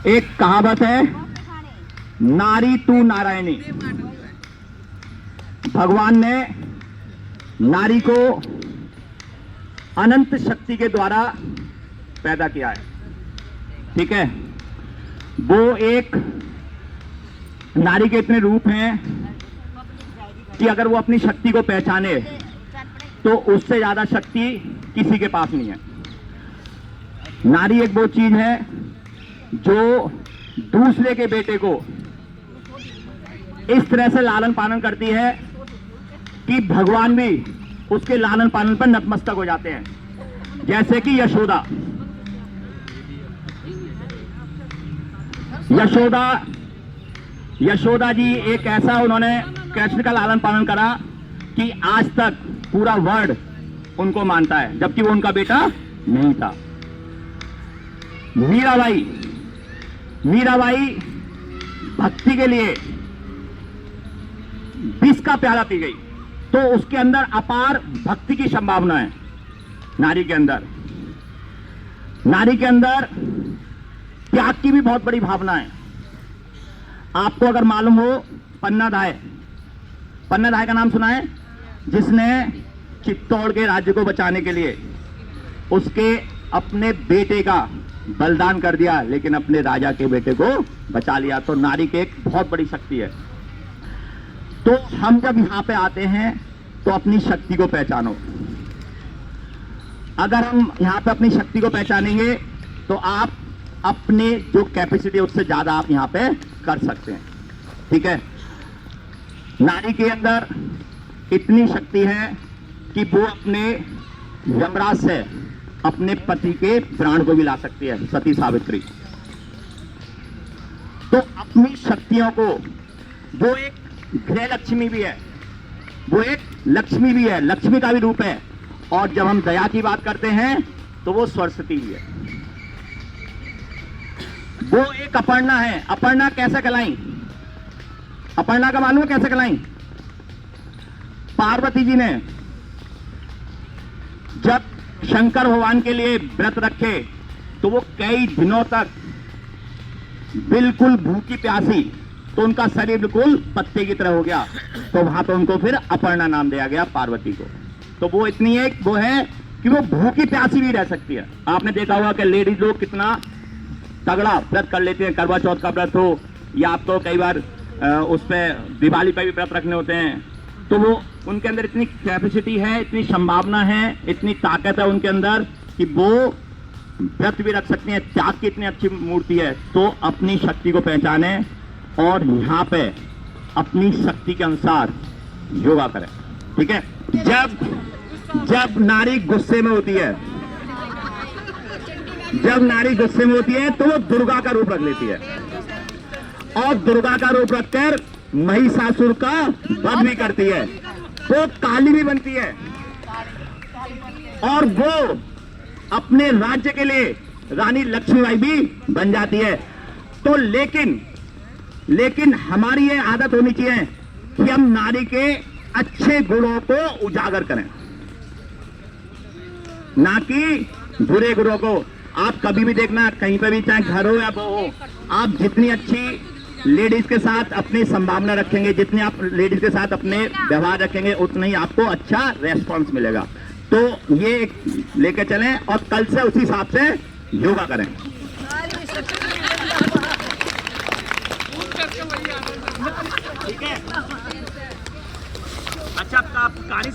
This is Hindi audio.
एक कहावत है, नारी तू नारायणी। भगवान ने नारी को अनंत शक्ति के द्वारा पैदा किया है, ठीक है। वो एक नारी के इतने रूप हैं कि अगर वो अपनी शक्ति को पहचाने तो उससे ज्यादा शक्ति किसी के पास नहीं है। नारी एक वो चीज है जो दूसरे के बेटे को इस तरह से लालन पालन करती है कि भगवान भी उसके लालन पालन पर नतमस्तक हो जाते हैं। जैसे कि यशोदा यशोदा जी एक ऐसा उन्होंने कृष्ण का लालन पालन करा कि आज तक पूरा वर्ल्ड उनको मानता है, जबकि वो उनका बेटा नहीं था। मीराबाई भक्ति के लिए विष का प्याला पी गई, तो उसके अंदर अपार भक्ति की संभावना है। नारी के अंदर त्याग की भी बहुत बड़ी भावना है। आपको अगर मालूम हो, पन्नाधाय का नाम सुना है, जिसने चित्तौड़ के राज्य को बचाने के लिए उसके अपने बेटे का बलिदान कर दिया, लेकिन अपने राजा के बेटे को बचा लिया। तो नारी की एक बहुत बड़ी शक्ति है। तो हम जब यहां पे आते हैं तो अपनी शक्ति को पहचानो। अगर हम यहां पे अपनी शक्ति को पहचानेंगे तो आप अपने जो कैपेसिटी है उससे ज्यादा आप यहां पे कर सकते हैं, ठीक है। नारी के अंदर इतनी शक्ति है कि वो अपने यमराज से अपने पति के प्राण को भी ला सकती है, सती सावित्री। तो अपनी शक्तियों को, वो एक गृह लक्ष्मी भी है, वो एक लक्ष्मी भी है, लक्ष्मी का भी रूप है। और जब हम दया की बात करते हैं तो वो सरस्वती भी है। वो एक अपर्णा है। अपर्णा कैसे कहलाई? अपर्णा का मालूम है कैसे कहलाई? पार्वती जी ने जब शंकर भगवान के लिए व्रत रखे तो वो कई दिनों तक बिल्कुल भूखी प्यासी, तो उनका शरीर बिल्कुल पत्ते की तरह हो गया। तो वहां पे उनको फिर अपर्णा नाम दिया गया, पार्वती को। तो वो इतनी एक वो है कि वो भूखी प्यासी भी रह सकती है। आपने देखा होगा कि लेडीज लोग कितना तगड़ा व्रत कर लेते हैं, करवा चौथ का व्रत हो या आपको कई बार उस पर दिवाली पे भी व्रत रखने होते हैं। तो वो उनके अंदर इतनी कैपेसिटी है, इतनी संभावना है, इतनी ताकत है उनके अंदर कि वो व्रत भी रख सकती हैं। त्याग की इतनी अच्छी मूर्ति है। तो अपनी शक्ति को पहचाने और यहाँ पे अपनी शक्ति के अनुसार योगा करें, ठीक है। जब नारी गुस्से में होती है, तो वो दुर्गा का रूप रख लेती है, और दुर्गा का रूप रखकर महिषासुर का वध भी करती है। वो काली भी बनती है, और वो अपने राज्य के लिए रानी लक्ष्मीबाई भी बन जाती है। तो लेकिन हमारी ये आदत होनी चाहिए कि हम नारी के अच्छे गुणों को उजागर करें, ना कि बुरे गुणों को। आप कभी भी देखना, कहीं पे भी, चाहे घर हो या वो हो, आप जितनी अच्छी लेडीज के साथ अपनी संभावना रखेंगे, जितने आप लेडीज के साथ अपने व्यवहार रखेंगे, उतना ही आपको अच्छा रेस्पॉन्स मिलेगा। तो ये लेके चलें और कल से उसी हिसाब से योगा करें, ठीक है। अच्छा, आप